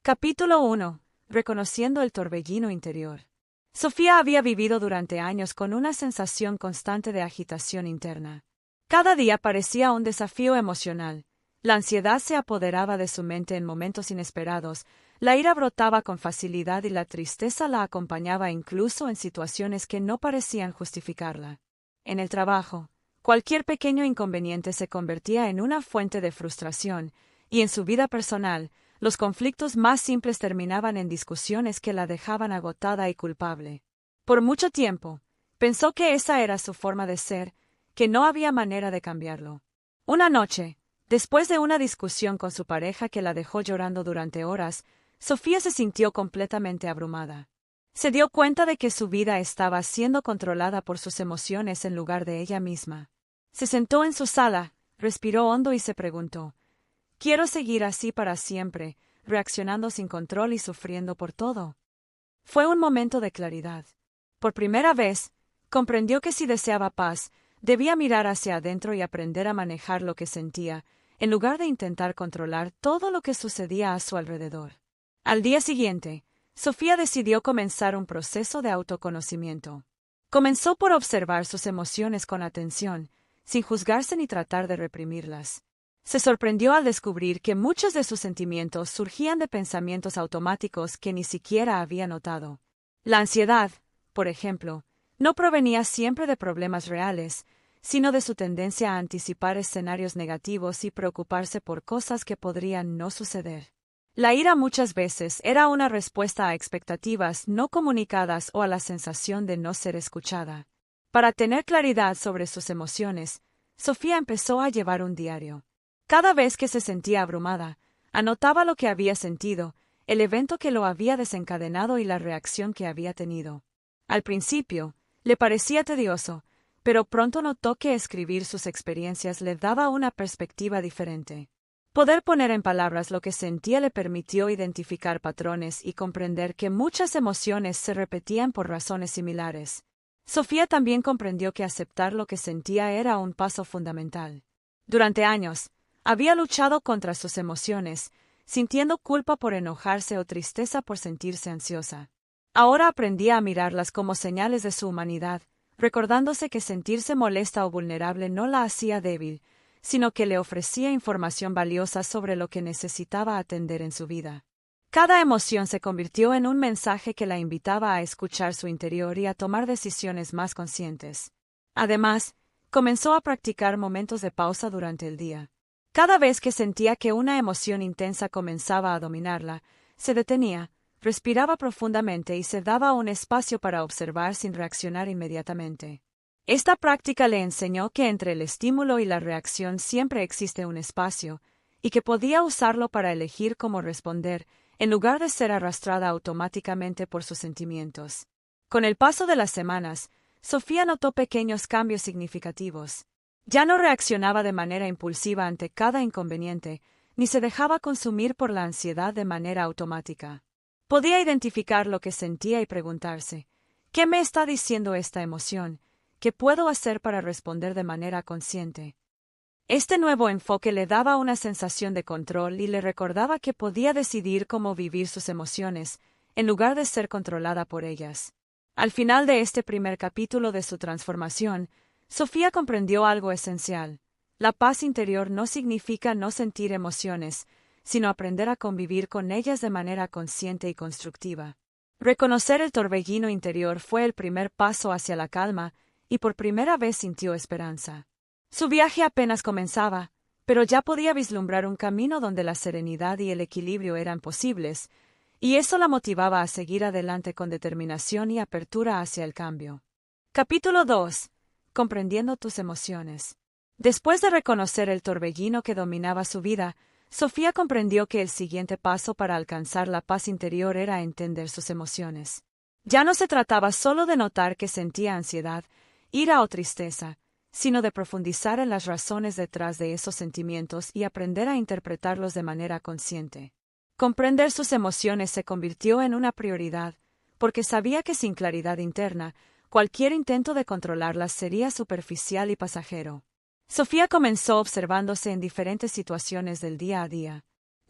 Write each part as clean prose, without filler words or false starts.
Capítulo 1. Reconociendo el torbellino interior. Sofía había vivido durante años con una sensación constante de agitación interna. Cada día parecía un desafío emocional. La ansiedad se apoderaba de su mente en momentos inesperados, la ira brotaba con facilidad y la tristeza la acompañaba incluso en situaciones que no parecían justificarla. En el trabajo, cualquier pequeño inconveniente se convertía en una fuente de frustración, y en su vida personal, los conflictos más simples terminaban en discusiones que la dejaban agotada y culpable. Por mucho tiempo, pensó que esa era su forma de ser, que no había manera de cambiarlo. Una noche, después de una discusión con su pareja que la dejó llorando durante horas, Sofía se sintió completamente abrumada. Se dio cuenta de que su vida estaba siendo controlada por sus emociones en lugar de ella misma. Se sentó en su sala, respiró hondo y se preguntó: ¿quiero seguir así para siempre, reaccionando sin control y sufriendo por todo? Fue un momento de claridad. Por primera vez, comprendió que si deseaba paz, debía mirar hacia adentro y aprender a manejar lo que sentía, en lugar de intentar controlar todo lo que sucedía a su alrededor. Al día siguiente, Sofía decidió comenzar un proceso de autoconocimiento. Comenzó por observar sus emociones con atención, sin juzgarse ni tratar de reprimirlas. Se sorprendió al descubrir que muchos de sus sentimientos surgían de pensamientos automáticos que ni siquiera había notado. La ansiedad, por ejemplo, no provenía siempre de problemas reales, sino de su tendencia a anticipar escenarios negativos y preocuparse por cosas que podrían no suceder. La ira muchas veces era una respuesta a expectativas no comunicadas o a la sensación de no ser escuchada. Para tener claridad sobre sus emociones, Sofía empezó a llevar un diario. Cada vez que se sentía abrumada, anotaba lo que había sentido, el evento que lo había desencadenado y la reacción que había tenido. Al principio, le parecía tedioso, pero pronto notó que escribir sus experiencias le daba una perspectiva diferente. Poder poner en palabras lo que sentía le permitió identificar patrones y comprender que muchas emociones se repetían por razones similares. Sofía también comprendió que aceptar lo que sentía era un paso fundamental. Durante años, había luchado contra sus emociones, sintiendo culpa por enojarse o tristeza por sentirse ansiosa. Ahora aprendía a mirarlas como señales de su humanidad, recordándose que sentirse molesta o vulnerable no la hacía débil, sino que le ofrecía información valiosa sobre lo que necesitaba atender en su vida. Cada emoción se convirtió en un mensaje que la invitaba a escuchar su interior y a tomar decisiones más conscientes. Además, comenzó a practicar momentos de pausa durante el día. Cada vez que sentía que una emoción intensa comenzaba a dominarla, se detenía, respiraba profundamente y se daba un espacio para observar sin reaccionar inmediatamente. Esta práctica le enseñó que entre el estímulo y la reacción siempre existe un espacio, y que podía usarlo para elegir cómo responder, en lugar de ser arrastrada automáticamente por sus sentimientos. Con el paso de las semanas, Sofía notó pequeños cambios significativos. Ya no reaccionaba de manera impulsiva ante cada inconveniente, ni se dejaba consumir por la ansiedad de manera automática. Podía identificar lo que sentía y preguntarse: ¿qué me está diciendo esta emoción? ¿Qué puedo hacer para responder de manera consciente? Este nuevo enfoque le daba una sensación de control y le recordaba que podía decidir cómo vivir sus emociones, en lugar de ser controlada por ellas. Al final de este primer capítulo de su transformación, Sofía comprendió algo esencial. La paz interior no significa no sentir emociones, sino aprender a convivir con ellas de manera consciente y constructiva. Reconocer el torbellino interior fue el primer paso hacia la calma, y por primera vez sintió esperanza. Su viaje apenas comenzaba, pero ya podía vislumbrar un camino donde la serenidad y el equilibrio eran posibles, y eso la motivaba a seguir adelante con determinación y apertura hacia el cambio. Capítulo 2. Comprendiendo tus emociones. Después de reconocer el torbellino que dominaba su vida, Sofía comprendió que el siguiente paso para alcanzar la paz interior era entender sus emociones. Ya no se trataba solo de notar que sentía ansiedad, ira o tristeza, sino de profundizar en las razones detrás de esos sentimientos y aprender a interpretarlos de manera consciente. Comprender sus emociones se convirtió en una prioridad, porque sabía que sin claridad interna, cualquier intento de controlarlas sería superficial y pasajero. Sofía comenzó observándose en diferentes situaciones del día a día.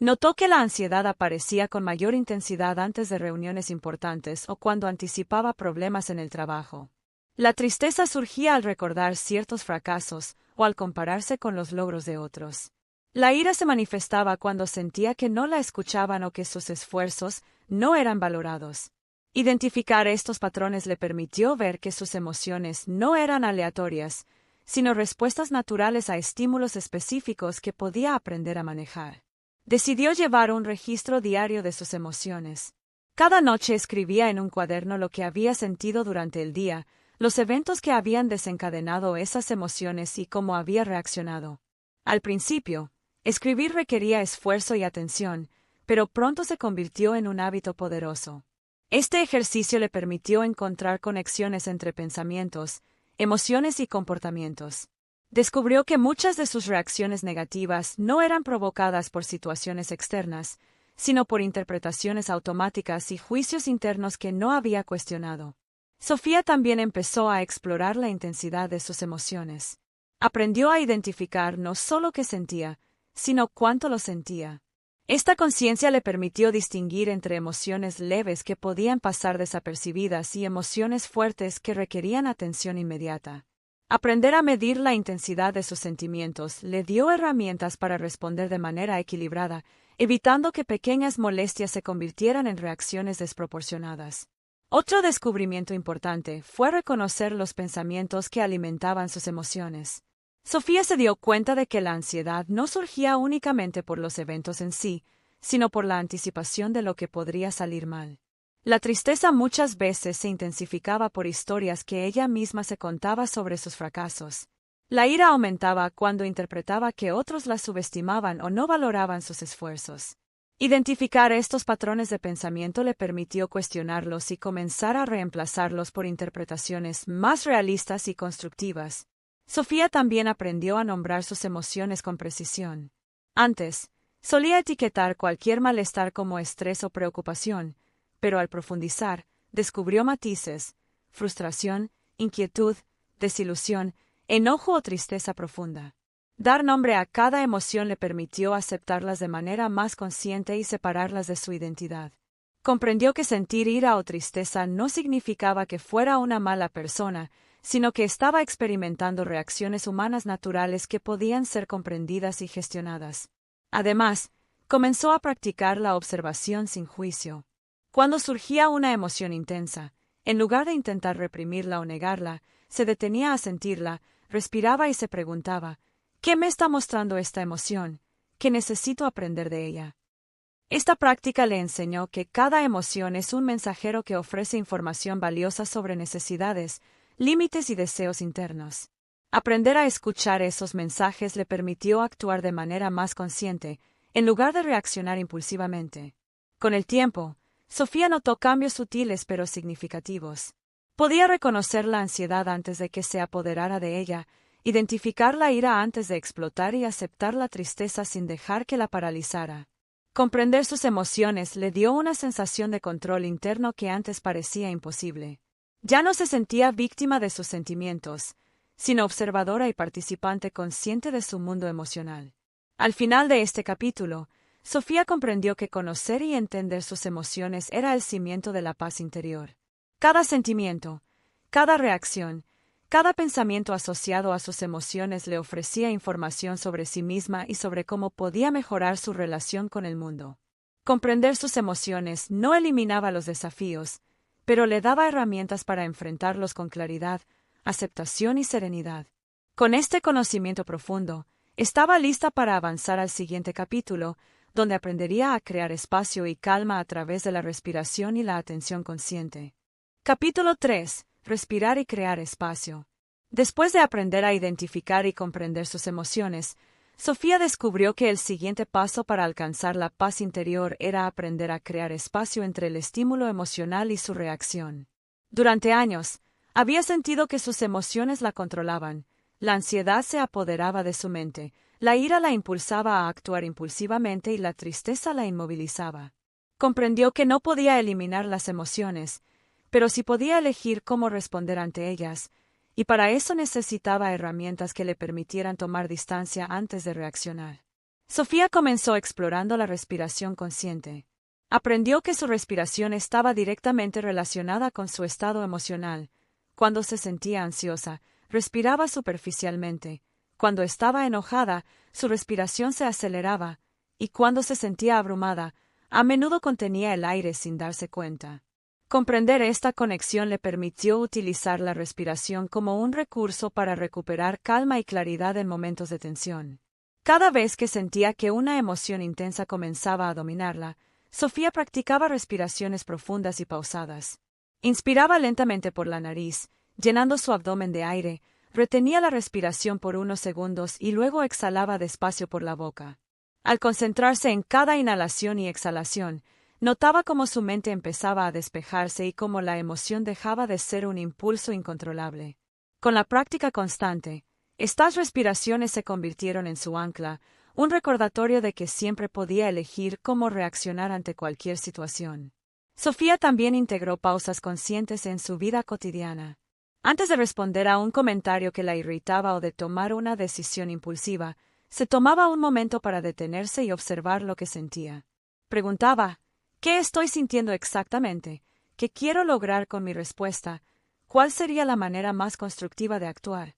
Notó que la ansiedad aparecía con mayor intensidad antes de reuniones importantes o cuando anticipaba problemas en el trabajo. La tristeza surgía al recordar ciertos fracasos o al compararse con los logros de otros. La ira se manifestaba cuando sentía que no la escuchaban o que sus esfuerzos no eran valorados. Identificar estos patrones le permitió ver que sus emociones no eran aleatorias, sino respuestas naturales a estímulos específicos que podía aprender a manejar. Decidió llevar un registro diario de sus emociones. Cada noche escribía en un cuaderno lo que había sentido durante el día, los eventos que habían desencadenado esas emociones y cómo había reaccionado. Al principio, escribir requería esfuerzo y atención, pero pronto se convirtió en un hábito poderoso. Este ejercicio le permitió encontrar conexiones entre pensamientos, emociones y comportamientos. Descubrió que muchas de sus reacciones negativas no eran provocadas por situaciones externas, sino por interpretaciones automáticas y juicios internos que no había cuestionado. Sofía también empezó a explorar la intensidad de sus emociones. Aprendió a identificar no solo qué sentía, sino cuánto lo sentía. Esta conciencia le permitió distinguir entre emociones leves que podían pasar desapercibidas y emociones fuertes que requerían atención inmediata. Aprender a medir la intensidad de sus sentimientos le dio herramientas para responder de manera equilibrada, evitando que pequeñas molestias se convirtieran en reacciones desproporcionadas. Otro descubrimiento importante fue reconocer los pensamientos que alimentaban sus emociones. Sofía se dio cuenta de que la ansiedad no surgía únicamente por los eventos en sí, sino por la anticipación de lo que podría salir mal. La tristeza muchas veces se intensificaba por historias que ella misma se contaba sobre sus fracasos. La ira aumentaba cuando interpretaba que otros la subestimaban o no valoraban sus esfuerzos. Identificar estos patrones de pensamiento le permitió cuestionarlos y comenzar a reemplazarlos por interpretaciones más realistas y constructivas. Sofía también aprendió a nombrar sus emociones con precisión. Antes, solía etiquetar cualquier malestar como estrés o preocupación, pero al profundizar, descubrió matices: frustración, inquietud, desilusión, enojo o tristeza profunda. Dar nombre a cada emoción le permitió aceptarlas de manera más consciente y separarlas de su identidad. Comprendió que sentir ira o tristeza no significaba que fuera una mala persona, sino que estaba experimentando reacciones humanas naturales que podían ser comprendidas y gestionadas. Además, comenzó a practicar la observación sin juicio. Cuando surgía una emoción intensa, en lugar de intentar reprimirla o negarla, se detenía a sentirla, respiraba y se preguntaba: ¿qué me está mostrando esta emoción? ¿Qué necesito aprender de ella? Esta práctica le enseñó que cada emoción es un mensajero que ofrece información valiosa sobre necesidades, límites y deseos internos. Aprender a escuchar esos mensajes le permitió actuar de manera más consciente, en lugar de reaccionar impulsivamente. Con el tiempo, Sofía notó cambios sutiles pero significativos. Podía reconocer la ansiedad antes de que se apoderara de ella, identificar la ira antes de explotar y aceptar la tristeza sin dejar que la paralizara. Comprender sus emociones le dio una sensación de control interno que antes parecía imposible. Ya no se sentía víctima de sus sentimientos, sino observadora y participante consciente de su mundo emocional. Al final de este capítulo, Sofía comprendió que conocer y entender sus emociones era el cimiento de la paz interior. Cada sentimiento, cada reacción, cada pensamiento asociado a sus emociones le ofrecía información sobre sí misma y sobre cómo podía mejorar su relación con el mundo. Comprender sus emociones no eliminaba los desafíos, pero le daba herramientas para enfrentarlos con claridad, aceptación y serenidad. Con este conocimiento profundo, estaba lista para avanzar al siguiente capítulo, donde aprendería a crear espacio y calma a través de la respiración y la atención consciente. Capítulo 3. Respirar y crear espacio. Después de aprender a identificar y comprender sus emociones, Sofía descubrió que el siguiente paso para alcanzar la paz interior era aprender a crear espacio entre el estímulo emocional y su reacción. Durante años, había sentido que sus emociones la controlaban, la ansiedad se apoderaba de su mente, la ira la impulsaba a actuar impulsivamente y la tristeza la inmovilizaba. Comprendió que no podía eliminar las emociones, pero sí podía elegir cómo responder ante ellas, y para eso necesitaba herramientas que le permitieran tomar distancia antes de reaccionar. Sofía comenzó explorando la respiración consciente. Aprendió que su respiración estaba directamente relacionada con su estado emocional. Cuando se sentía ansiosa, respiraba superficialmente. Cuando estaba enojada, su respiración se aceleraba, y cuando se sentía abrumada, a menudo contenía el aire sin darse cuenta. Comprender esta conexión le permitió utilizar la respiración como un recurso para recuperar calma y claridad en momentos de tensión. Cada vez que sentía que una emoción intensa comenzaba a dominarla, Sofía practicaba respiraciones profundas y pausadas. Inspiraba lentamente por la nariz, llenando su abdomen de aire, retenía la respiración por unos segundos y luego exhalaba despacio por la boca. Al concentrarse en cada inhalación y exhalación, notaba cómo su mente empezaba a despejarse y cómo la emoción dejaba de ser un impulso incontrolable. Con la práctica constante, estas respiraciones se convirtieron en su ancla, un recordatorio de que siempre podía elegir cómo reaccionar ante cualquier situación. Sofía también integró pausas conscientes en su vida cotidiana. Antes de responder a un comentario que la irritaba o de tomar una decisión impulsiva, se tomaba un momento para detenerse y observar lo que sentía. Preguntaba, ¿qué estoy sintiendo exactamente? ¿Qué quiero lograr con mi respuesta? ¿Cuál sería la manera más constructiva de actuar?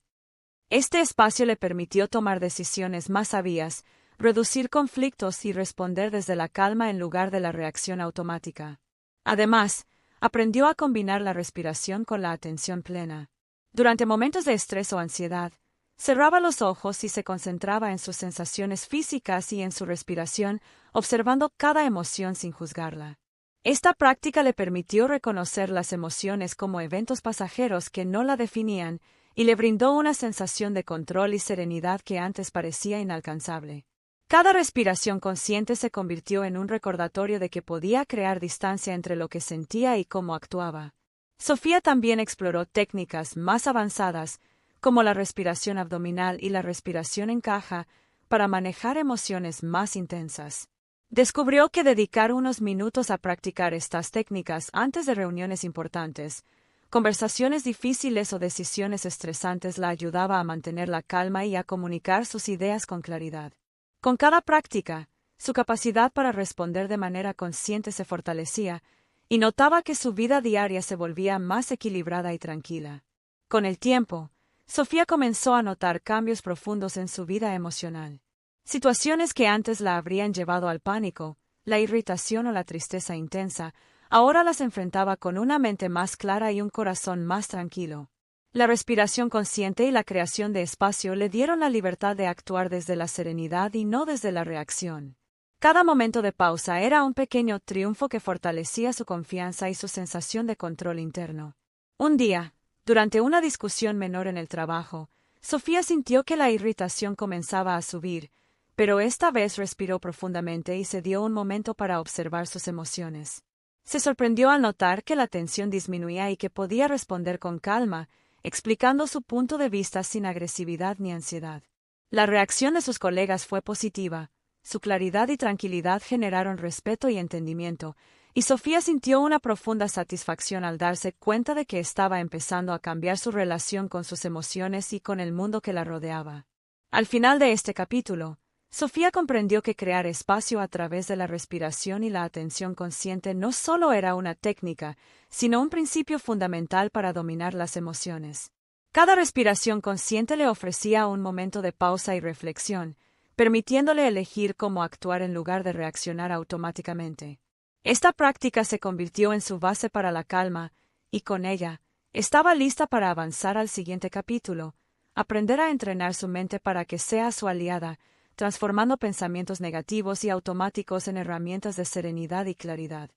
Este espacio le permitió tomar decisiones más sabias, reducir conflictos y responder desde la calma en lugar de la reacción automática. Además, aprendió a combinar la respiración con la atención plena. Durante momentos de estrés o ansiedad, cerraba los ojos y se concentraba en sus sensaciones físicas y en su respiración, observando cada emoción sin juzgarla. Esta práctica le permitió reconocer las emociones como eventos pasajeros que no la definían y le brindó una sensación de control y serenidad que antes parecía inalcanzable. Cada respiración consciente se convirtió en un recordatorio de que podía crear distancia entre lo que sentía y cómo actuaba. Sofía también exploró técnicas más avanzadas, como la respiración abdominal y la respiración en caja, para manejar emociones más intensas. Descubrió que dedicar unos minutos a practicar estas técnicas antes de reuniones importantes, conversaciones difíciles o decisiones estresantes la ayudaba a mantener la calma y a comunicar sus ideas con claridad. Con cada práctica, su capacidad para responder de manera consciente se fortalecía, y notaba que su vida diaria se volvía más equilibrada y tranquila. Con el tiempo, Sofía comenzó a notar cambios profundos en su vida emocional. Situaciones que antes la habrían llevado al pánico, la irritación o la tristeza intensa, ahora las enfrentaba con una mente más clara y un corazón más tranquilo. La respiración consciente y la creación de espacio le dieron la libertad de actuar desde la serenidad y no desde la reacción. Cada momento de pausa era un pequeño triunfo que fortalecía su confianza y su sensación de control interno. Un día, durante una discusión menor en el trabajo, Sofía sintió que la irritación comenzaba a subir, pero esta vez respiró profundamente y se dio un momento para observar sus emociones. Se sorprendió al notar que la tensión disminuía y que podía responder con calma, explicando su punto de vista sin agresividad ni ansiedad. La reacción de sus colegas fue positiva, su claridad y tranquilidad generaron respeto y entendimiento, y Sofía sintió una profunda satisfacción al darse cuenta de que estaba empezando a cambiar su relación con sus emociones y con el mundo que la rodeaba. Al final de este capítulo, Sofía comprendió que crear espacio a través de la respiración y la atención consciente no solo era una técnica, sino un principio fundamental para dominar las emociones. Cada respiración consciente le ofrecía un momento de pausa y reflexión, permitiéndole elegir cómo actuar en lugar de reaccionar automáticamente. Esta práctica se convirtió en su base para la calma, y con ella, estaba lista para avanzar al siguiente capítulo, aprender a entrenar su mente para que sea su aliada, transformando pensamientos negativos y automáticos en herramientas de serenidad y claridad.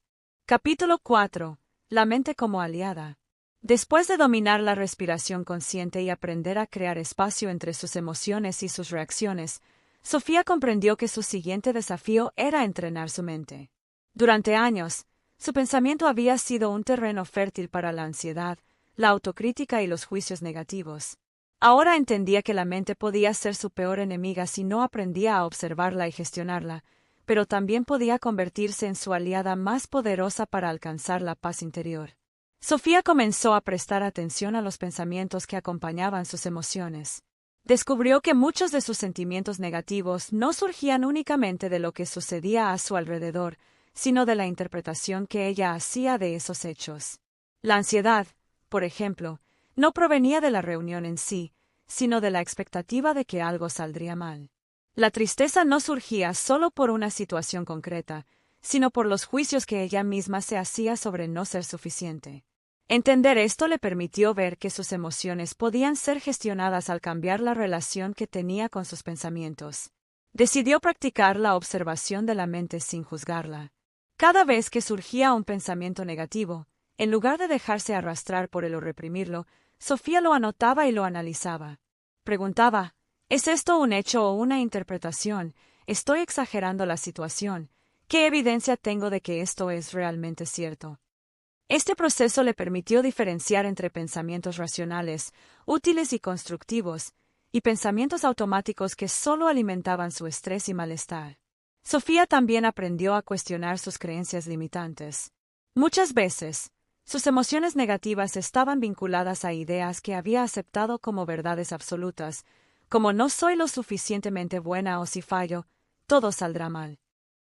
Capítulo 4. La mente como aliada. Después de dominar la respiración consciente y aprender a crear espacio entre sus emociones y sus reacciones, Sofía comprendió que su siguiente desafío era entrenar su mente. Durante años, su pensamiento había sido un terreno fértil para la ansiedad, la autocrítica y los juicios negativos. Ahora entendía que la mente podía ser su peor enemiga si no aprendía a observarla y gestionarla, pero también podía convertirse en su aliada más poderosa para alcanzar la paz interior. Sofía comenzó a prestar atención a los pensamientos que acompañaban sus emociones. Descubrió que muchos de sus sentimientos negativos no surgían únicamente de lo que sucedía a su alrededor, sino de la interpretación que ella hacía de esos hechos. La ansiedad, por ejemplo, no provenía de la reunión en sí, sino de la expectativa de que algo saldría mal. La tristeza no surgía solo por una situación concreta, sino por los juicios que ella misma se hacía sobre no ser suficiente. Entender esto le permitió ver que sus emociones podían ser gestionadas al cambiar la relación que tenía con sus pensamientos. Decidió practicar la observación de la mente sin juzgarla. Cada vez que surgía un pensamiento negativo, en lugar de dejarse arrastrar por él o reprimirlo, Sofía lo anotaba y lo analizaba. Preguntaba, ¿es esto un hecho o una interpretación? ¿Estoy exagerando la situación? ¿Qué evidencia tengo de que esto es realmente cierto? Este proceso le permitió diferenciar entre pensamientos racionales, útiles y constructivos, y pensamientos automáticos que solo alimentaban su estrés y malestar. Sofía también aprendió a cuestionar sus creencias limitantes. Muchas veces, sus emociones negativas estaban vinculadas a ideas que había aceptado como verdades absolutas, como no soy lo suficientemente buena o si fallo, todo saldrá mal.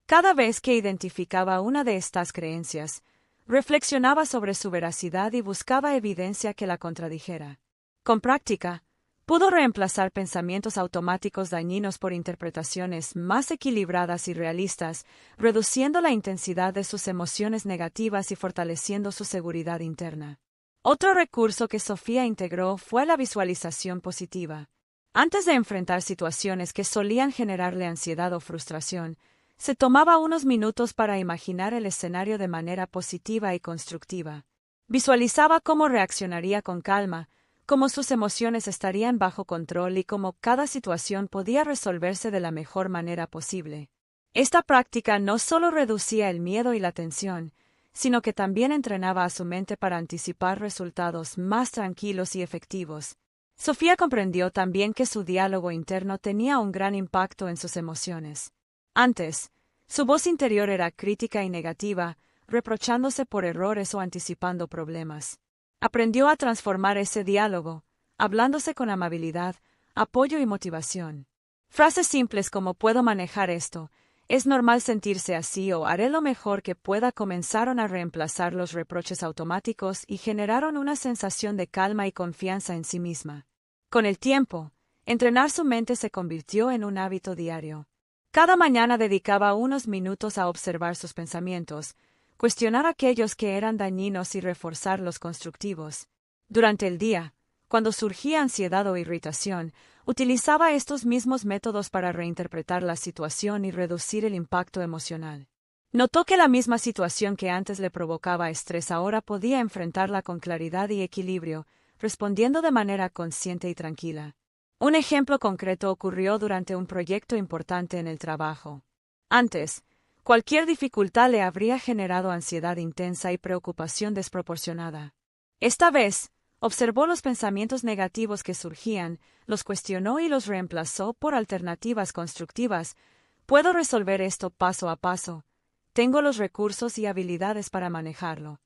Cada vez que identificaba una de estas creencias, reflexionaba sobre su veracidad y buscaba evidencia que la contradijera. Con práctica, pudo reemplazar pensamientos automáticos dañinos por interpretaciones más equilibradas y realistas, reduciendo la intensidad de sus emociones negativas y fortaleciendo su seguridad interna. Otro recurso que Sofía integró fue la visualización positiva. Antes de enfrentar situaciones que solían generarle ansiedad o frustración, se tomaba unos minutos para imaginar el escenario de manera positiva y constructiva. Visualizaba cómo reaccionaría con calma, cómo sus emociones estarían bajo control y cómo cada situación podía resolverse de la mejor manera posible. Esta práctica no solo reducía el miedo y la tensión, sino que también entrenaba a su mente para anticipar resultados más tranquilos y efectivos. Sofía comprendió también que su diálogo interno tenía un gran impacto en sus emociones. Antes, su voz interior era crítica y negativa, reprochándose por errores o anticipando problemas. Aprendió a transformar ese diálogo, hablándose con amabilidad, apoyo y motivación. Frases simples como puedo manejar esto, es normal sentirse así o haré lo mejor que pueda comenzaron a reemplazar los reproches automáticos y generaron una sensación de calma y confianza en sí misma. Con el tiempo, entrenar su mente se convirtió en un hábito diario. Cada mañana dedicaba unos minutos a observar sus pensamientos, cuestionar aquellos que eran dañinos y reforzar los constructivos. Durante el día, cuando surgía ansiedad o irritación, utilizaba estos mismos métodos para reinterpretar la situación y reducir el impacto emocional. Notó que la misma situación que antes le provocaba estrés ahora podía enfrentarla con claridad y equilibrio, respondiendo de manera consciente y tranquila. Un ejemplo concreto ocurrió durante un proyecto importante en el trabajo. Antes, cualquier dificultad le habría generado ansiedad intensa y preocupación desproporcionada. Esta vez, observó los pensamientos negativos que surgían, los cuestionó y los reemplazó por alternativas constructivas. Puedo resolver esto paso a paso. Tengo los recursos y habilidades para manejarlo.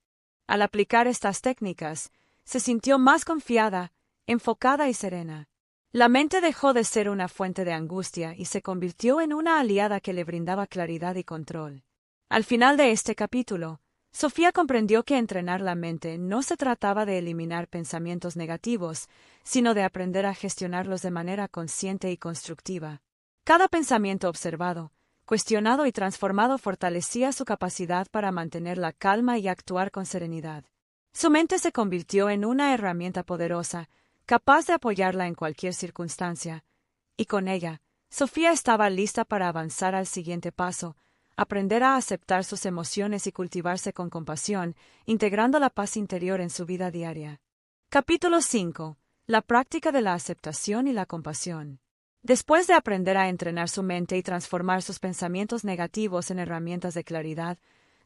Al aplicar estas técnicas, se sintió más confiada, enfocada y serena. La mente dejó de ser una fuente de angustia y se convirtió en una aliada que le brindaba claridad y control. Al final de este capítulo, Sofía comprendió que entrenar la mente no se trataba de eliminar pensamientos negativos, sino de aprender a gestionarlos de manera consciente y constructiva. Cada pensamiento observado, cuestionado y transformado fortalecía su capacidad para mantener la calma y actuar con serenidad. Su mente se convirtió en una herramienta poderosa, capaz de apoyarla en cualquier circunstancia, y con ella, Sofía estaba lista para avanzar al siguiente paso, aprender a aceptar sus emociones y cultivarse con compasión, integrando la paz interior en su vida diaria. Capítulo 5. La práctica de la aceptación y la compasión. Después de aprender a entrenar su mente y transformar sus pensamientos negativos en herramientas de claridad,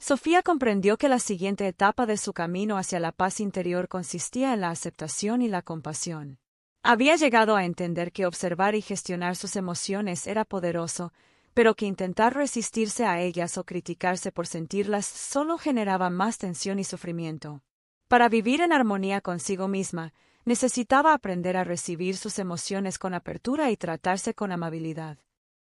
Sofía comprendió que la siguiente etapa de su camino hacia la paz interior consistía en la aceptación y la compasión. Había llegado a entender que observar y gestionar sus emociones era poderoso, pero que intentar resistirse a ellas o criticarse por sentirlas solo generaba más tensión y sufrimiento. Para vivir en armonía consigo misma, necesitaba aprender a recibir sus emociones con apertura y tratarse con amabilidad.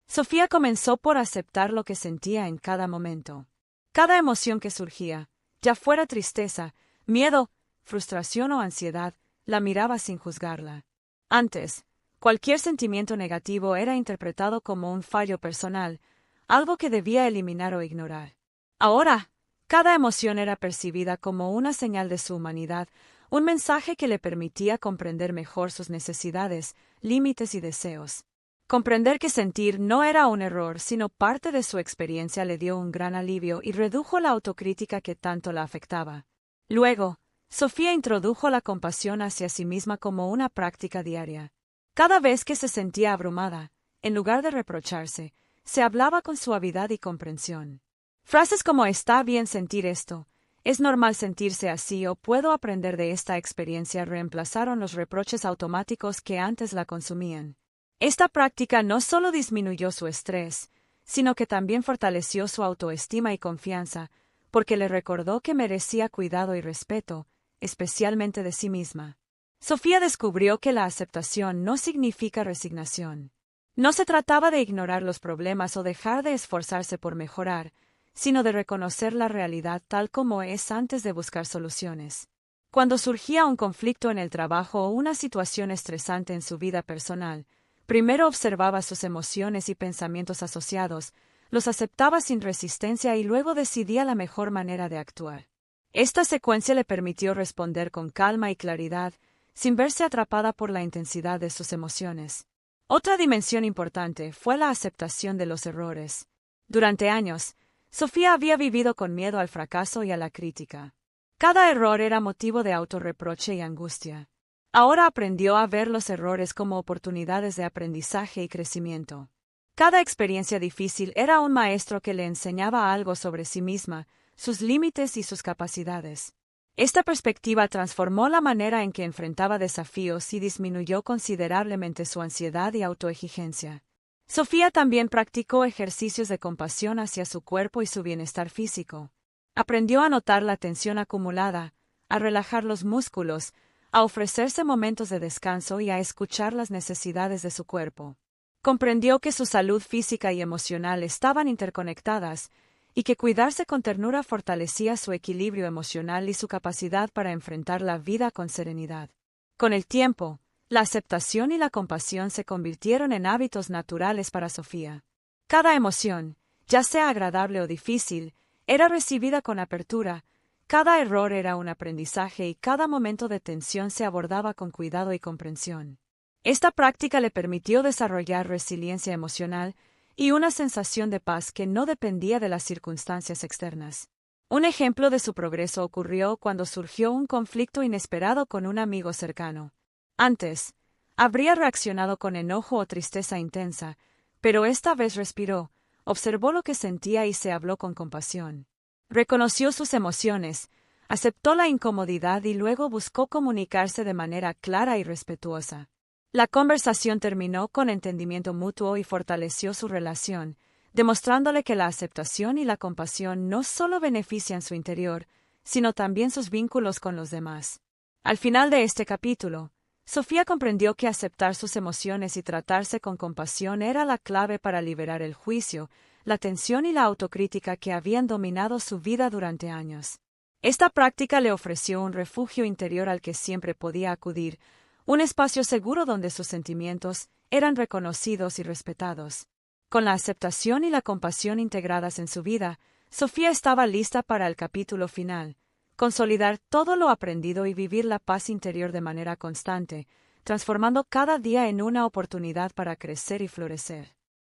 Sofía comenzó por aceptar lo que sentía en cada momento. Cada emoción que surgía, ya fuera tristeza, miedo, frustración o ansiedad, la miraba sin juzgarla. Antes, cualquier sentimiento negativo era interpretado como un fallo personal, algo que debía eliminar o ignorar. Ahora, cada emoción era percibida como una señal de su humanidad, un mensaje que le permitía comprender mejor sus necesidades, límites y deseos. Comprender que sentir no era un error, sino parte de su experiencia le dio un gran alivio y redujo la autocrítica que tanto la afectaba. Luego, Sofía introdujo la compasión hacia sí misma como una práctica diaria. Cada vez que se sentía abrumada, en lugar de reprocharse, se hablaba con suavidad y comprensión. Frases como "está bien sentir esto", "es normal sentirse así" o "puedo aprender de esta experiencia" reemplazaron los reproches automáticos que antes la consumían. Esta práctica no solo disminuyó su estrés, sino que también fortaleció su autoestima y confianza, porque le recordó que merecía cuidado y respeto, especialmente de sí misma. Sofía descubrió que la aceptación no significa resignación. No se trataba de ignorar los problemas o dejar de esforzarse por mejorar, sino de reconocer la realidad tal como es antes de buscar soluciones. Cuando surgía un conflicto en el trabajo o una situación estresante en su vida personal, primero observaba sus emociones y pensamientos asociados, los aceptaba sin resistencia y luego decidía la mejor manera de actuar. Esta secuencia le permitió responder con calma y claridad, sin verse atrapada por la intensidad de sus emociones. Otra dimensión importante fue la aceptación de los errores. Durante años, Sofía había vivido con miedo al fracaso y a la crítica. Cada error era motivo de autorreproche y angustia. Ahora aprendió a ver los errores como oportunidades de aprendizaje y crecimiento. Cada experiencia difícil era un maestro que le enseñaba algo sobre sí misma, sus límites y sus capacidades. Esta perspectiva transformó la manera en que enfrentaba desafíos y disminuyó considerablemente su ansiedad y autoexigencia. Sofía también practicó ejercicios de compasión hacia su cuerpo y su bienestar físico. Aprendió a notar la tensión acumulada, a relajar los músculos, a ofrecerse momentos de descanso y a escuchar las necesidades de su cuerpo. Comprendió que su salud física y emocional estaban interconectadas, y que cuidarse con ternura fortalecía su equilibrio emocional y su capacidad para enfrentar la vida con serenidad. Con el tiempo, la aceptación y la compasión se convirtieron en hábitos naturales para Sofía. Cada emoción, ya sea agradable o difícil, era recibida con apertura, cada error era un aprendizaje y cada momento de tensión se abordaba con cuidado y comprensión. Esta práctica le permitió desarrollar resiliencia emocional y una sensación de paz que no dependía de las circunstancias externas. Un ejemplo de su progreso ocurrió cuando surgió un conflicto inesperado con un amigo cercano. Antes, habría reaccionado con enojo o tristeza intensa, pero esta vez respiró, observó lo que sentía y se habló con compasión. Reconoció sus emociones, aceptó la incomodidad y luego buscó comunicarse de manera clara y respetuosa. La conversación terminó con entendimiento mutuo y fortaleció su relación, demostrándole que la aceptación y la compasión no solo benefician su interior, sino también sus vínculos con los demás. Al final de este capítulo, Sofía comprendió que aceptar sus emociones y tratarse con compasión era la clave para liberar el juicio, la tensión y la autocrítica que habían dominado su vida durante años. Esta práctica le ofreció un refugio interior al que siempre podía acudir, un espacio seguro donde sus sentimientos eran reconocidos y respetados. Con la aceptación y la compasión integradas en su vida, Sofía estaba lista para el capítulo final, consolidar todo lo aprendido y vivir la paz interior de manera constante, transformando cada día en una oportunidad para crecer y florecer.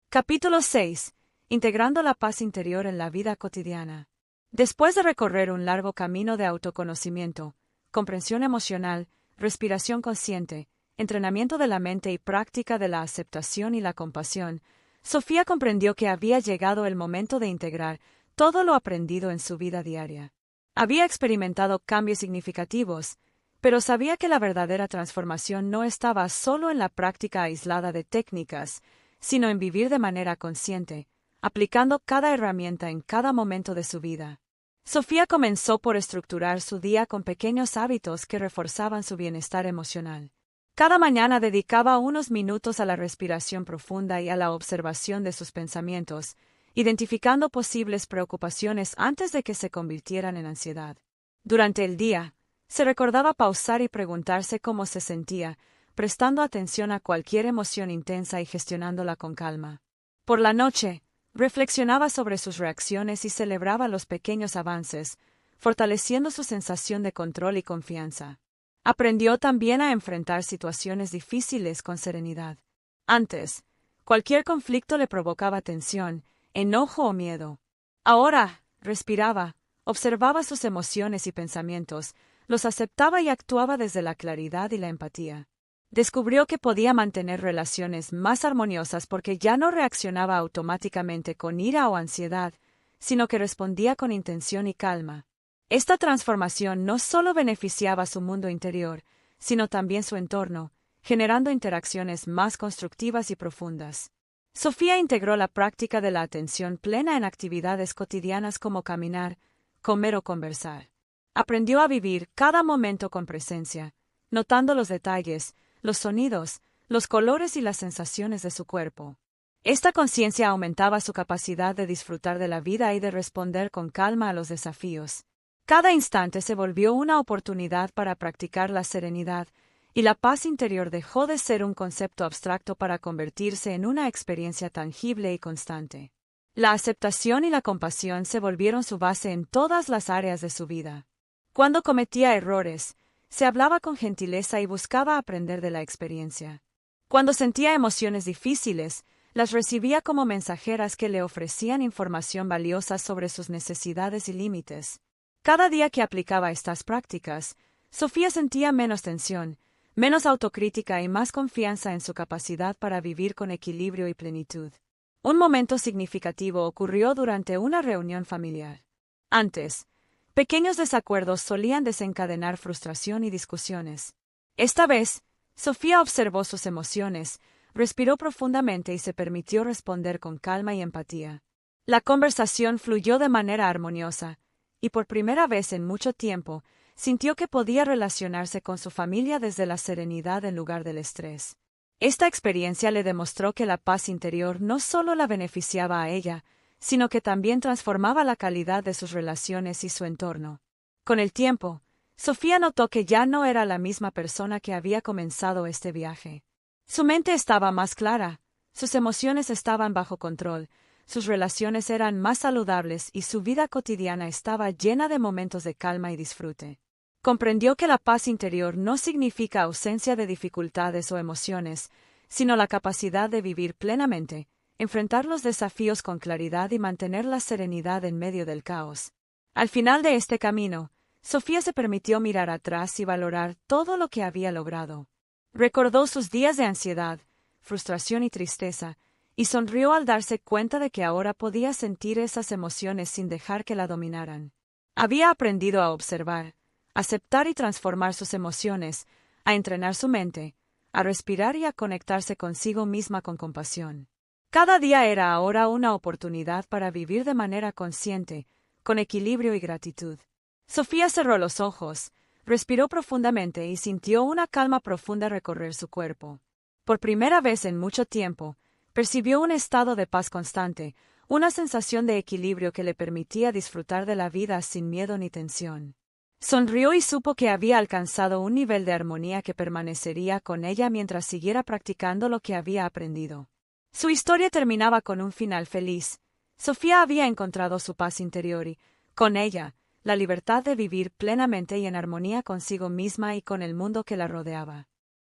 Capítulo 6. Integrando la paz interior en la vida cotidiana. Después de recorrer un largo camino de autoconocimiento, comprensión emocional, respiración consciente, entrenamiento de la mente y práctica de la aceptación y la compasión, Sofía comprendió que había llegado el momento de integrar todo lo aprendido en su vida diaria. Había experimentado cambios significativos, pero sabía que la verdadera transformación no estaba solo en la práctica aislada de técnicas, sino en vivir de manera consciente, aplicando cada herramienta en cada momento de su vida. Sofía comenzó por estructurar su día con pequeños hábitos que reforzaban su bienestar emocional. Cada mañana dedicaba unos minutos a la respiración profunda y a la observación de sus pensamientos, identificando posibles preocupaciones antes de que se convirtieran en ansiedad. Durante el día, se recordaba pausar y preguntarse cómo se sentía, prestando atención a cualquier emoción intensa y gestionándola con calma. Por la noche, reflexionaba sobre sus reacciones y celebraba los pequeños avances, fortaleciendo su sensación de control y confianza. Aprendió también a enfrentar situaciones difíciles con serenidad. Antes, cualquier conflicto le provocaba tensión, enojo o miedo. Ahora, respiraba, observaba sus emociones y pensamientos, los aceptaba y actuaba desde la claridad y la empatía. Descubrió que podía mantener relaciones más armoniosas porque ya no reaccionaba automáticamente con ira o ansiedad, sino que respondía con intención y calma. Esta transformación no solo beneficiaba su mundo interior, sino también su entorno, generando interacciones más constructivas y profundas. Sofía integró la práctica de la atención plena en actividades cotidianas como caminar, comer o conversar. Aprendió a vivir cada momento con presencia, notando los detalles, los sonidos, los colores y las sensaciones de su cuerpo. Esta conciencia aumentaba su capacidad de disfrutar de la vida y de responder con calma a los desafíos. Cada instante se volvió una oportunidad para practicar la serenidad, y la paz interior dejó de ser un concepto abstracto para convertirse en una experiencia tangible y constante. La aceptación y la compasión se volvieron su base en todas las áreas de su vida. Cuando cometía errores, se hablaba con gentileza y buscaba aprender de la experiencia. Cuando sentía emociones difíciles, las recibía como mensajeras que le ofrecían información valiosa sobre sus necesidades y límites. Cada día que aplicaba estas prácticas, Sofía sentía menos tensión, menos autocrítica y más confianza en su capacidad para vivir con equilibrio y plenitud. Un momento significativo ocurrió durante una reunión familiar. Antes, pequeños desacuerdos solían desencadenar frustración y discusiones. Esta vez, Sofía observó sus emociones, respiró profundamente y se permitió responder con calma y empatía. La conversación fluyó de manera armoniosa, y por primera vez en mucho tiempo, sintió que podía relacionarse con su familia desde la serenidad en lugar del estrés. Esta experiencia le demostró que la paz interior no solo la beneficiaba a ella, sino que también transformaba la calidad de sus relaciones y su entorno. Con el tiempo, Sofía notó que ya no era la misma persona que había comenzado este viaje. Su mente estaba más clara, sus emociones estaban bajo control, sus relaciones eran más saludables y su vida cotidiana estaba llena de momentos de calma y disfrute. Comprendió que la paz interior no significa ausencia de dificultades o emociones, sino la capacidad de vivir plenamente, enfrentar los desafíos con claridad y mantener la serenidad en medio del caos. Al final de este camino, Sofía se permitió mirar atrás y valorar todo lo que había logrado. Recordó sus días de ansiedad, frustración y tristeza, y sonrió al darse cuenta de que ahora podía sentir esas emociones sin dejar que la dominaran. Había aprendido a observar, aceptar y transformar sus emociones, a entrenar su mente, a respirar y a conectarse consigo misma con compasión. Cada día era ahora una oportunidad para vivir de manera consciente, con equilibrio y gratitud. Sofía cerró los ojos, respiró profundamente y sintió una calma profunda recorrer su cuerpo. Por primera vez en mucho tiempo, percibió un estado de paz constante, una sensación de equilibrio que le permitía disfrutar de la vida sin miedo ni tensión. Sonrió y supo que había alcanzado un nivel de armonía que permanecería con ella mientras siguiera practicando lo que había aprendido. Su historia terminaba con un final feliz. Sofía había encontrado su paz interior y, con ella, la libertad de vivir plenamente y en armonía consigo misma y con el mundo que la rodeaba.